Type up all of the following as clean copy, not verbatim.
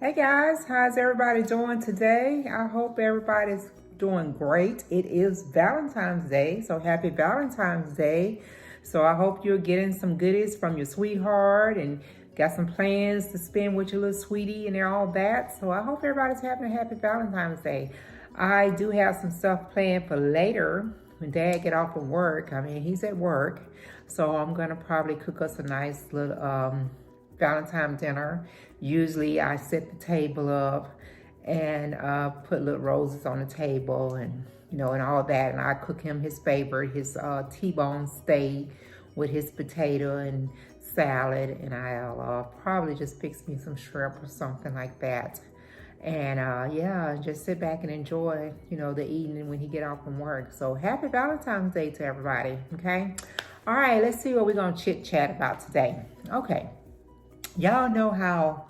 Hey guys, how's everybody doing today? I hope everybody's doing great. It is Valentine's Day, so happy Valentine's Day. So I hope you're getting some goodies from your sweetheart and got some plans to spend with your little sweetie and all that. So I hope everybody's having a happy Valentine's Day. I do have some stuff planned for later when Dad get off from work. I mean, he's at work, so I'm gonna probably cook us a nice little Valentine dinner. Usually I set the table up and put little roses on the table and and all that, and I cook him his favorite, his T-bone steak with his potato and salad, and I'll probably just fix me some shrimp or something like that. And yeah, just sit back and enjoy the evening when he get off from work. So happy Valentine's Day to everybody. Okay, all right, let's see what we're gonna chit chat about today. Okay, y'all know how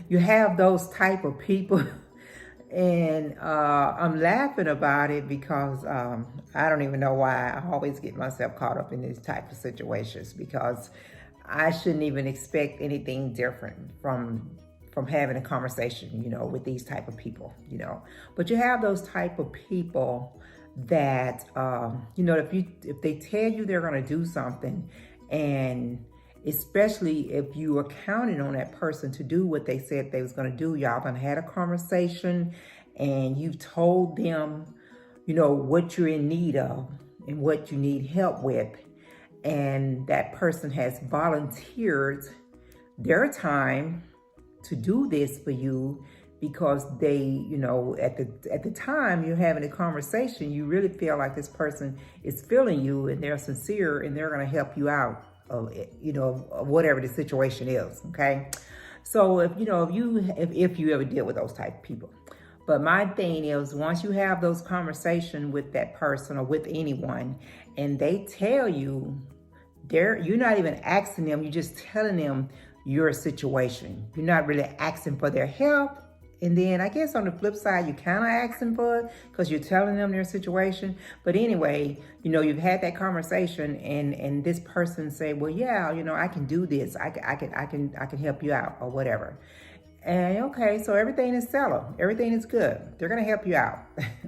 you have those type of people and I'm laughing about it because I don't even know why I always get myself caught up in these type of situations, because I shouldn't even expect anything different from having a conversation with these type of people. But you have those type of people that if they tell you they're going to do something, and especially if you are counting on that person to do what they said they was going to do, y'all done had a conversation and you've told them, what you're in need of and what you need help with. And that person has volunteered their time to do this for you because they, at the time you're having a conversation, you really feel like this person is feeling you and they're sincere and they're going to help you out of whatever the situation is. Okay, so if you ever deal with those type of people. But my thing is, once you have those conversations with that person or with anyone and they tell you, you're not even asking them, you're just telling them your situation. You're not really asking for their help. And then I guess on the flip side, you kind of asking for it because you're telling them their situation. But anyway, you've had that conversation and this person say, well, yeah, I can do this. I can help you out or whatever. And okay, so everything is settled. Everything is good. They're going to help you out.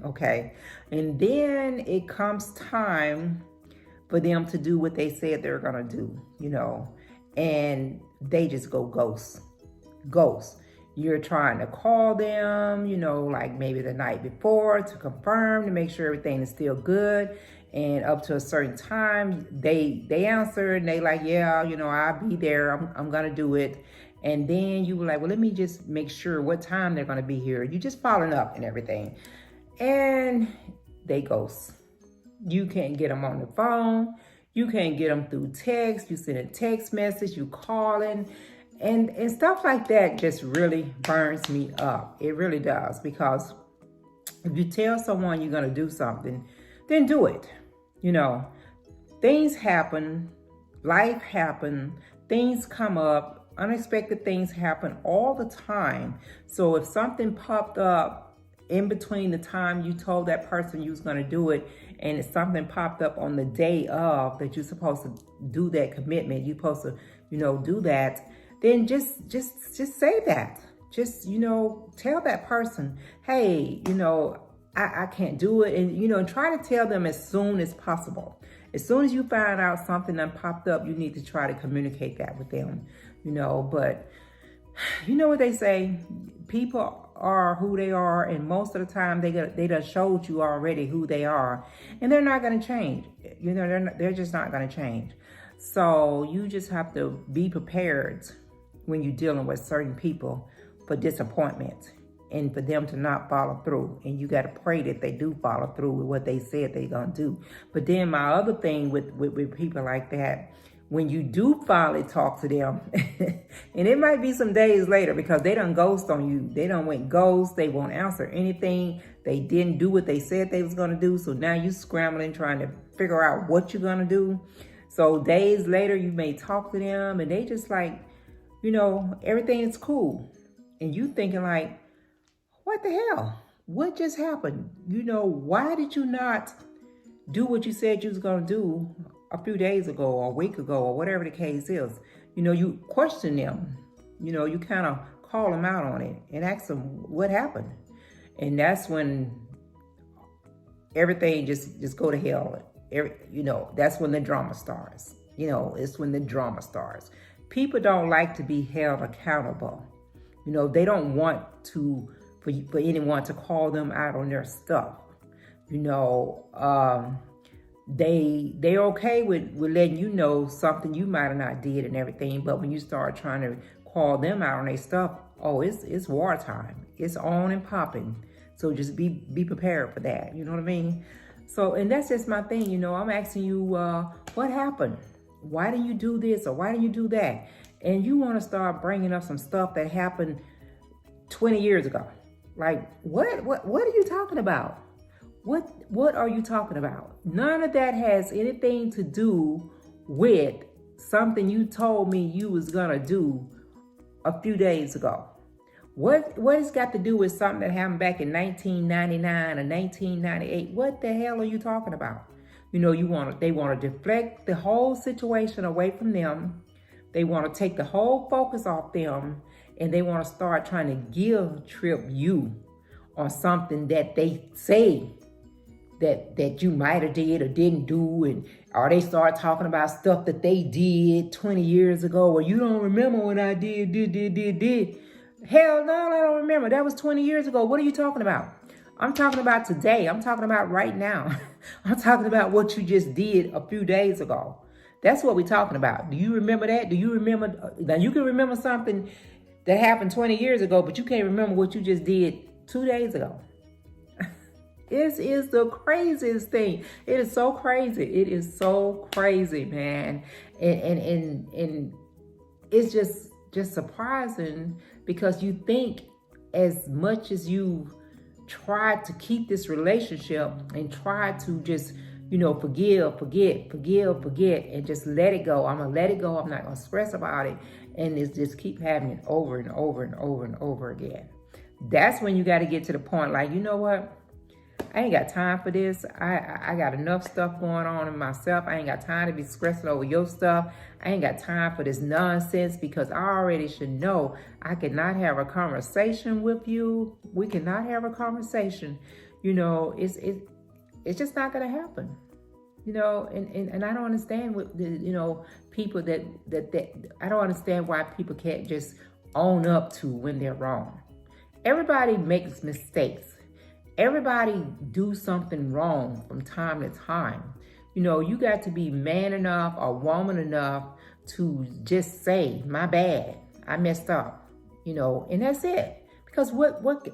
Okay. And then it comes time for them to do what they said they're going to do, and they just go ghost. You're trying to call them, like maybe the night before to confirm, to make sure everything is still good. And up to a certain time, they answer and they like, yeah, I'll be there. I'm going to do it. And then you were like, well, let me just make sure what time they're going to be here. You just following up and everything. And they ghost. You can't get them on the phone. You can't get them through text. You send a text message, you calling. And stuff like that just really burns me up. It really does. Because if you tell someone you're going to do something, then do it. Things happen. Life happens. Things come up. Unexpected things happen all the time. So if something popped up in between the time you told that person you was going to do it, and if something popped up on the day of that you're supposed to do that commitment, you're supposed to, do that, then just say that. Just, tell that person, hey, I can't do it. And, try to tell them as soon as possible. As soon as you find out something that popped up, you need to try to communicate that with them, but you know what they say, people are who they are, and most of the time they done showed you already who they are, and they're not going to change. They're just not going to change. So you just have to be prepared when you're dealing with certain people for disappointment and for them to not follow through. And you got to pray that they do follow through with what they said they're going to do. But then my other thing with people like that, when you do finally talk to them, and it might be some days later because they done ghost on you. They done went ghost. They won't answer anything. They didn't do what they said they was going to do. So now you scrambling trying to figure out what you're going to do. So days later, you may talk to them and they just like, everything is cool. And you thinking like, what the hell? What just happened? Why did you not do what you said you was going to do a few days ago or a week ago or whatever the case is? You question them. you kind of call them out on it and ask them what happened. And that's when everything just go to hell. That's when the drama starts. It's when the drama starts. People don't like to be held accountable. They don't want for anyone to call them out on their stuff. They're okay with letting you know something you might have not did and everything, but when you start trying to call them out on their stuff, it's wartime. It's on and popping. So just be prepared for that. You know what I mean? So, and that's just my thing. I'm asking you, what happened? Why did you do this or why did you do that? And you want to start bringing up some stuff that happened 20 years ago. Like, what are you talking about? What are you talking about? None of that has anything to do with something you told me you was gonna do a few days ago. What it's got to do with something that happened back in 1999 or 1998? What the hell are you talking about? They want to deflect the whole situation away from them. They want to take the whole focus off them, and they want to start trying to guilt trip you on something that they say that you might have did or didn't do, or they start talking about stuff that they did 20 years ago, or you don't remember when I did. Hell no, I don't remember. That was 20 years ago. What are you talking about? I'm talking about today. I'm talking about right now. I'm talking about what you just did a few days ago. That's what we're talking about. Do you remember that? Do you remember? Now, you can remember something that happened 20 years ago, but you can't remember what you just did 2 days ago. This is the craziest thing. It is so crazy. It is so crazy, man. And it's just surprising, because you think as much as you try to keep this relationship and try to just, forgive, forget, and just let it go. I'm going to let it go. I'm not going to stress about it. And it's just keep having it over and over and over and over again. That's when you got to get to the point like, you know what? I ain't got time for this. I got enough stuff going on in myself. I ain't got time to be stressing over your stuff. I ain't got time for this nonsense, because I already should know I cannot have a conversation with you. We cannot have a conversation. It's just not going to happen. And I don't understand what people that I don't understand why people can't just own up to when they're wrong. Everybody makes mistakes. Everybody do something wrong from time to time. You got to be man enough or woman enough to just say, my bad, I messed up, and that's it. Because what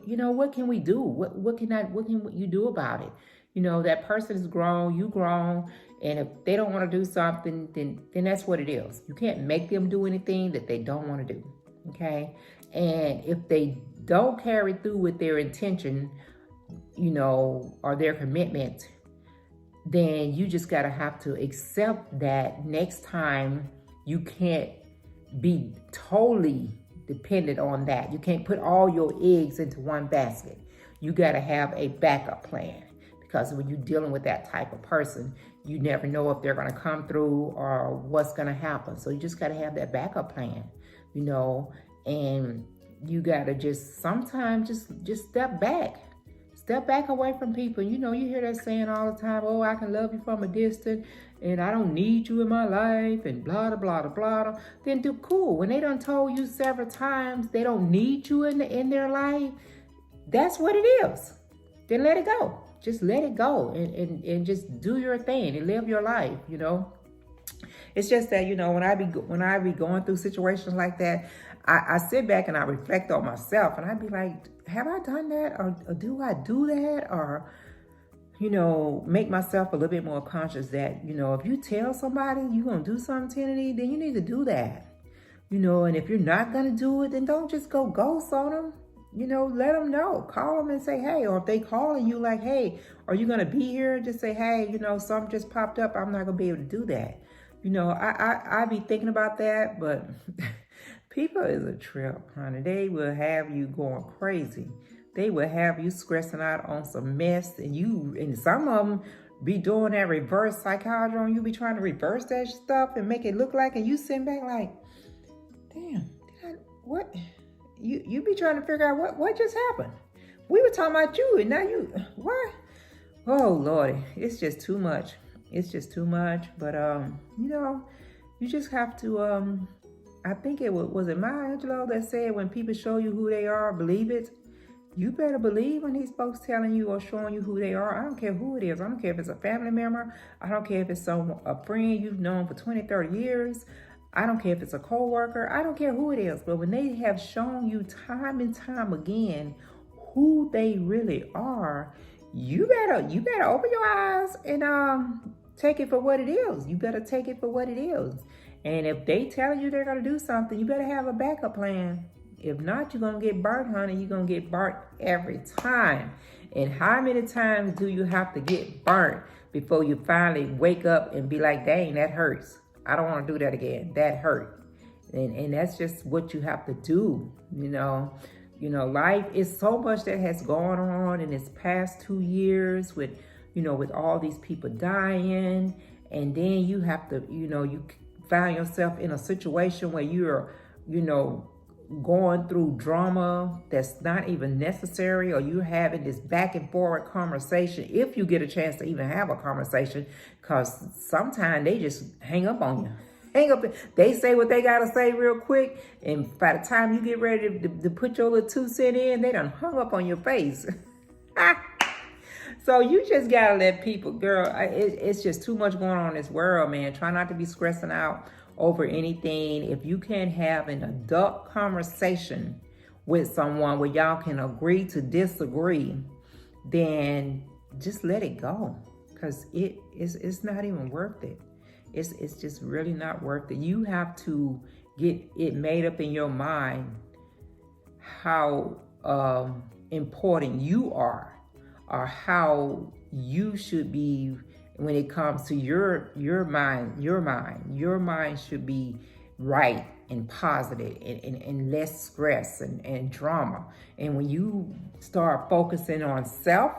can we do? What can you do about it? That person is grown, you grown, and if they don't want to do something, then that's what it is. You can't make them do anything that they don't want to do, okay? And if they don't carry through with their intention, or their commitment, then you just gotta have to accept that next time you can't be totally dependent on that. You can't put all your eggs into one basket. You gotta have a backup plan, because when you're dealing with that type of person, you never know if they're gonna come through or what's gonna happen. So you just gotta have that backup plan, and you gotta just sometimes just step back. Step back away from people. You hear that saying all the time, oh, I can love you from a distance, and I don't need you in my life, and blah, blah, blah, blah, blah. Then do cool. When they done told you several times they don't need you in their life, that's what it is. Then let it go. Just let it go and just do your thing and live your life, It's just that, when I be going through situations like that, I sit back and I reflect on myself, and I be like, have I done that? Or do I do that? Or, make myself a little bit more conscious that, if you tell somebody you're going to do something, Tintiy, then you need to do that. And if you're not going to do it, then don't just go ghost on them. Let them know. Call them and say, hey, or if they calling you like, hey, are you going to be here? Just say, hey, something just popped up. I'm not going to be able to do that. I be thinking about that, but people is a trip, honey. They will have you going crazy. They will have you stressing out on some mess, and some of them be doing that reverse psychology on you, be trying to reverse that stuff and make it look like, and you sitting back like, damn, what? You be trying to figure out what just happened. We were talking about you, and now you what? Oh Lordy, it's just too much. It's just too much. But you know, you just have to I think it was it Maya Angelou that said, when people show you who they are, believe it. You better believe when these folks telling you or showing you who they are. I don't care who it is. I don't care if it's a family member. I don't care if it's a friend you've known for 20, 30 years. I don't care if it's a co-worker. I don't care who it is. But when they have shown you time and time again who they really are, you better open your eyes and take it for what it is. You better take it for what it is. And if they telling you they're gonna do something, you better have a backup plan. If not, you're gonna get burnt, honey. You're gonna get burnt every time. And how many times do you have to get burnt before you finally wake up and be like, dang, that hurts. I don't want to do that again. That hurt. And that's just what you have to do. You know, life is so much that has gone on in this past 2 years with, with all these people dying. And then you have to, you find yourself in a situation where you're, going through drama that's not even necessary, or you're having this back and forward conversation, if you get a chance to even have a conversation, because sometimes they just hang up on you. They say what they gotta say real quick, and by the time you get ready to put your little 2 cents in, they done hung up on your face. So you just gotta let people, girl, it's just too much going on in this world, man. Try not to be stressing out over anything. If you can't have an adult conversation with someone where y'all can agree to disagree, then just let it go, because it's not even worth it. It's just really not worth it. You have to get it made up in your mind how important you are, or how you should be when it comes to your mind. Your mind should be right and positive and less stress and drama. And when you start focusing on self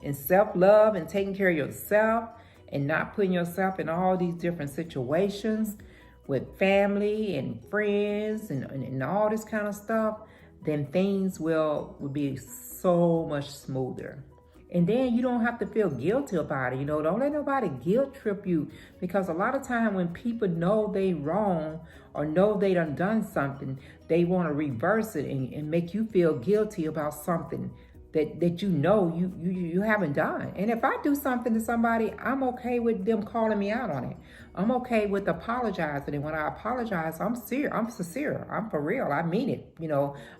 and self-love and taking care of yourself and not putting yourself in all these different situations with family and friends and all this kind of stuff, then things will be so much smoother. And then you don't have to feel guilty about it. Don't let nobody guilt trip you, because a lot of time when people know they wrong or know they done something, they want to reverse it and make you feel guilty about something that you haven't done. And if I do something to somebody, I'm okay with them calling me out on it. I'm okay with apologizing. And when I apologize, I'm sincere. I'm for real. I mean it.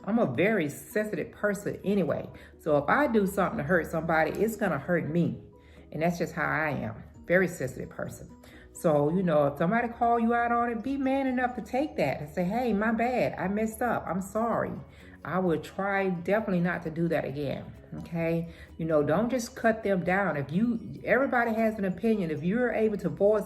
I'm a very sensitive person anyway. So if I do something to hurt somebody, it's going to hurt me. And that's just how I am. Very sensitive person. So, if somebody call you out on it, be man enough to take that and say, hey, my bad. I messed up. I'm sorry. I would try definitely not to do that again. Okay. Don't just cut them down. Everybody has an opinion. If they're able to voice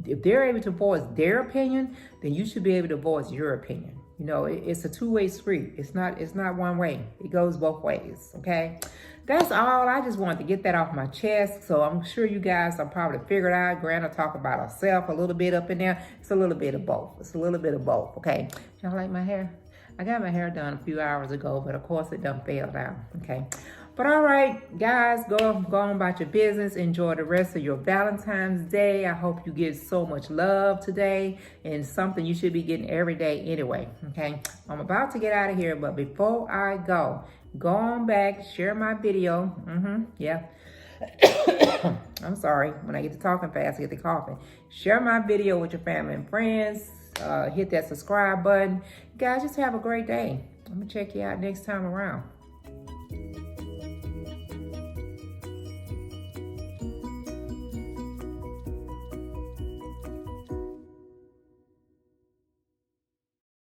their opinion, then you should be able to voice your opinion. It's a two-way street. It's not one way. It goes both ways. Okay. That's all. I just wanted to get that off my chest. So I'm sure you guys are probably figured out. Granna talk about herself a little bit up in there. It's a little bit of both. Okay. Y'all like my hair? I got my hair done a few hours ago, but of course it done fell down. Okay. But all right, guys, go on about your business. Enjoy the rest of your Valentine's Day. I hope you get so much love today, and something you should be getting every day anyway. Okay. I'm about to get out of here, but before I go on back, share my video. Yeah. I'm sorry. When I get to talking fast, I get to coughing. Share my video with your family and friends. Hit that subscribe button. Guys, just have a great day. I'm going to check you out next time around.